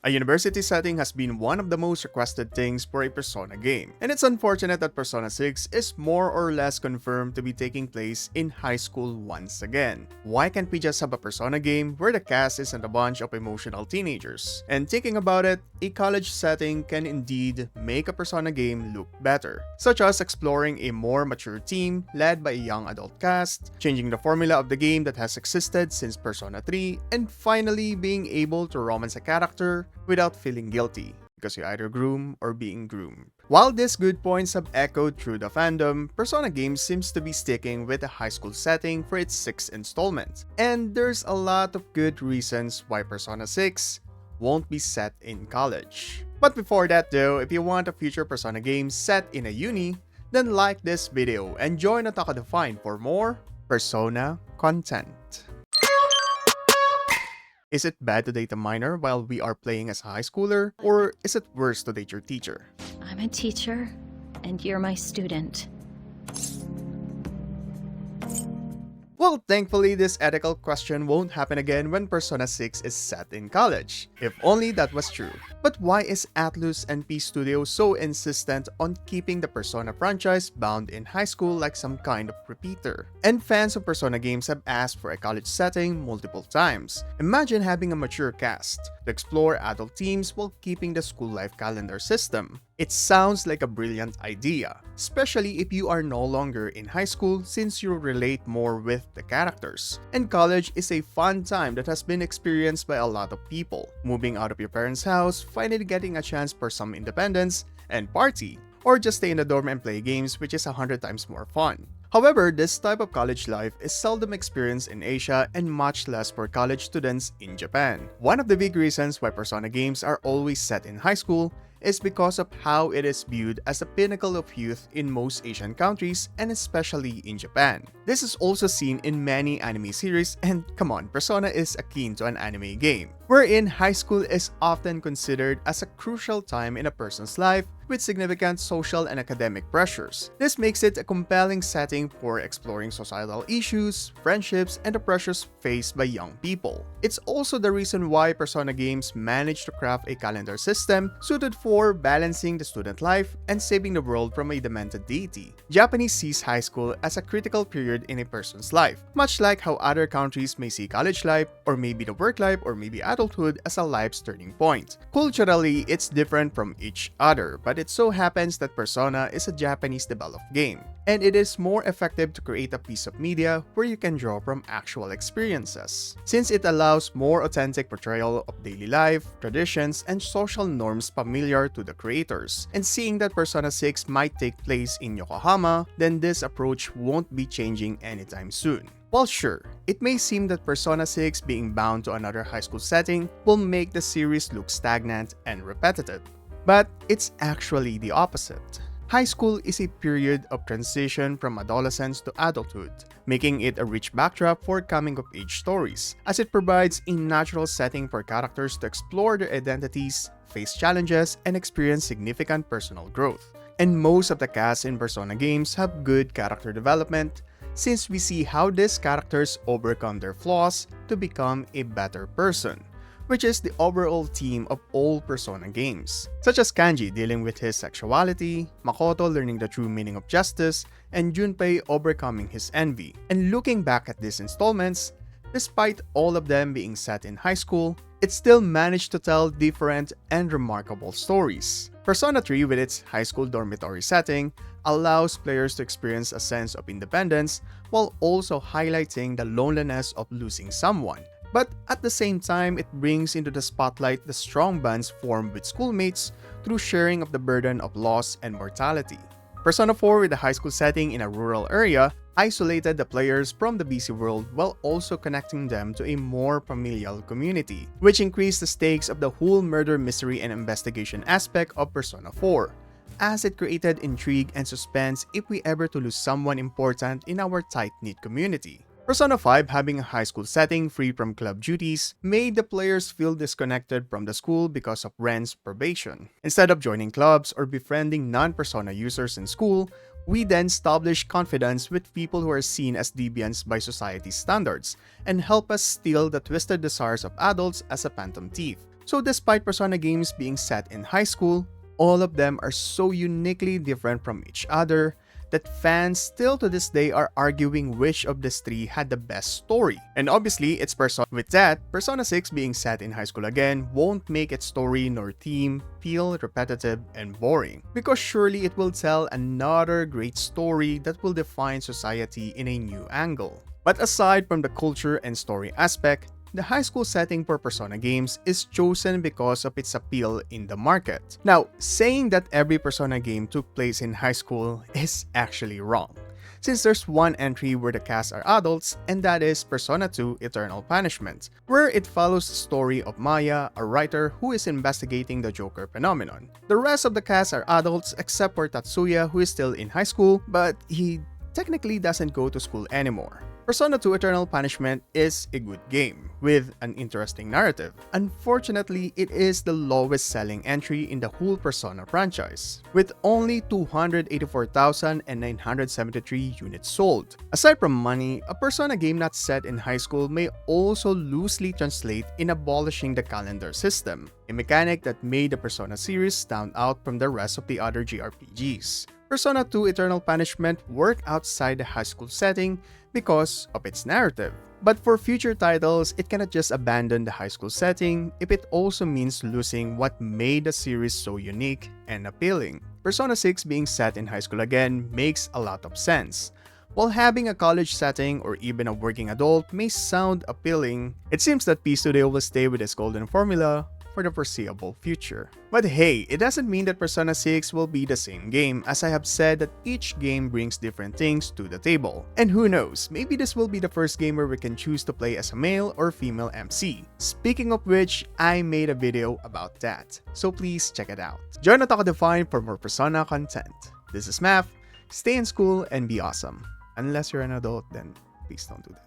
A university setting has been one of the most requested things for a Persona game, and it's unfortunate that Persona 6 is more or less confirmed to be taking place in high school once again. Why can't we just have a Persona game where the cast isn't a bunch of emotional teenagers? And thinking about it, a college setting can indeed make a Persona game look better, such as exploring a more mature team led by a young adult cast, changing the formula of the game that has existed since Persona 3, and finally being able to romance a character without feeling guilty, because you either groom or being groomed. While these good points have echoed through the fandom, Persona Games seems to be sticking with a high school setting for its 6th installment. And there's a lot of good reasons why Persona 6 won't be set in college. But before that though, if you want a future Persona game set in a uni, then like this video and join Otaku Define for more Persona content. Is it bad to date a minor while we are playing as a high schooler? Or is it worse to date your teacher? I'm a teacher, and you're my student. Well, thankfully, this ethical question won't happen again when Persona 6 is set in college. If only that was true. But why is Atlus and P Studio so insistent on keeping the Persona franchise bound in high school like some kind of repeater? And fans of Persona games have asked for a college setting multiple times. Imagine having a mature cast to explore adult themes while keeping the school life calendar system. It sounds like a brilliant idea, especially if you are no longer in high school since you relate more with the characters. And college is a fun time that has been experienced by a lot of people. Moving out of your parents' house, finally getting a chance for some independence and party, or just stay in the dorm and play games, which is 100 times more fun. However, this type of college life is seldom experienced in Asia and much less for college students in Japan. One of the big reasons why Persona games are always set in high school is because of how it is viewed as the pinnacle of youth in most Asian countries and especially in Japan. This is also seen in many anime series, and come on, Persona is akin to an anime game, wherein high school is often considered as a crucial time in a person's life with significant social and academic pressures. This makes it a compelling setting for exploring societal issues, friendships, and the pressures faced by young people. It's also the reason why Persona games managed to craft a calendar system suited for balancing the student life and saving the world from a demented deity. Japanese sees high school as a critical period in a person's life, much like how other countries may see college life, or maybe the work life, or maybe adulthood as a life's turning point. Culturally, it's different from each other, but it so happens that Persona is a Japanese developed game, and it is more effective to create a piece of media where you can draw from actual experiences, since it allows more authentic portrayal of daily life, traditions, and social norms familiar to the creators. And seeing that Persona 6 might take place in Yokohama, then this approach won't be changing anytime soon. While sure, it may seem that Persona 6 being bound to another high school setting will make the series look stagnant and repetitive, but it's actually the opposite. High school is a period of transition from adolescence to adulthood, making it a rich backdrop for coming-of-age stories, as it provides a natural setting for characters to explore their identities, face challenges, and experience significant personal growth. And most of the cast in Persona games have good character development, since we see how these characters overcome their flaws to become a better person, which is the overall theme of all Persona games, such as Kanji dealing with his sexuality, Makoto learning the true meaning of justice, and Junpei overcoming his envy. And looking back at these installments, despite all of them being set in high school, it still managed to tell different and remarkable stories. Persona 3, with its high school dormitory setting, allows players to experience a sense of independence while also highlighting the loneliness of losing someone. But at the same time, it brings into the spotlight the strong bonds formed with schoolmates through sharing of the burden of loss and mortality. Persona 4, with a high school setting in a rural area, isolated the players from the busy world while also connecting them to a more familial community, which increased the stakes of the whole murder mystery and investigation aspect of Persona 4, as it created intrigue and suspense if we ever to lose someone important in our tight-knit community. Persona 5, having a high school setting free from club duties, made the players feel disconnected from the school because of Ren's probation. Instead of joining clubs or befriending non-Persona users in school, we then establish confidence with people who are seen as deviants by society's standards, and help us steal the twisted desires of adults as a phantom thief. So despite Persona games being set in high school, all of them are so uniquely different from each other that fans still to this day are arguing which of these three had the best story. And obviously, it's Persona. With that, Persona 6 being set in high school again won't make its story nor theme feel repetitive and boring, because surely it will tell another great story that will define society in a new angle. But aside from the culture and story aspect, the high school setting for Persona games is chosen because of its appeal in the market. Now, saying that every Persona game took place in high school is actually wrong, since there's one entry where the cast are adults, and that is Persona 2 Eternal Punishment, where it follows the story of Maya, a writer who is investigating the Joker phenomenon. The rest of the cast are adults except for Tatsuya, who is still in high school, but he technically doesn't go to school anymore. Persona 2 Eternal Punishment is a good game, with an interesting narrative. Unfortunately, it is the lowest selling entry in the whole Persona franchise, with only 284,973 units sold. Aside from money, a Persona game not set in high school may also loosely translate in abolishing the calendar system, a mechanic that made the Persona series stand out from the rest of the other JRPGs. Persona 2 Eternal Punishment worked outside the high school setting because of its narrative. But for future titles, it cannot just abandon the high school setting if it also means losing what made the series so unique and appealing. Persona 6 being set in high school again makes a lot of sense. While having a college setting or even a working adult may sound appealing, it seems that P Studio will stay with its golden formula for the foreseeable future. But hey, it doesn't mean that Persona 6 will be the same game, as I have said that each game brings different things to the table. And who knows, maybe this will be the first game where we can choose to play as a male or female MC. Speaking of which, I made a video about that, so please check it out. Join Otaku Define for more Persona content. This is Math, stay in school and be awesome. Unless you're an adult, then please don't do that.